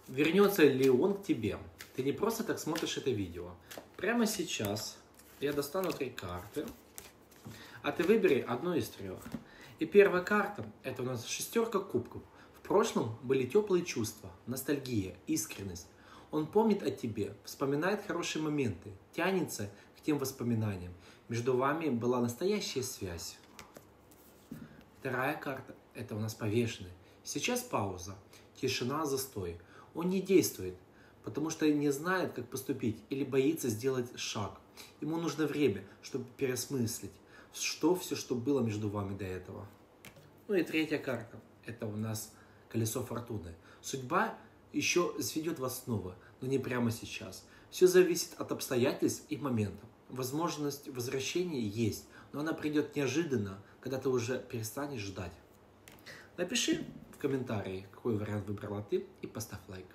Вернется ли он к тебе? Ты не просто так смотришь это видео. Прямо сейчас я достану 3 карты, а ты выбери одну из 3. И первая карта – это у нас 6 кубков. В прошлом были теплые чувства, ностальгия, искренность. Он помнит о тебе, вспоминает хорошие моменты, тянется к тем воспоминаниям. Между вами была настоящая связь. Вторая карта – это у нас повешенный. Сейчас пауза, тишина, застой. Он не действует, потому что не знает, как поступить или боится сделать шаг. Ему нужно время, чтобы переосмыслить, что было между вами до этого. Ну и третья карта – это у нас колесо фортуны. Судьба еще сведет вас снова, но не прямо сейчас. Все зависит от обстоятельств и моментов. Возможность возвращения есть, но она придет неожиданно, когда ты уже перестанешь ждать. Напиши в комментарии, какой вариант выбрала ты, и поставь лайк.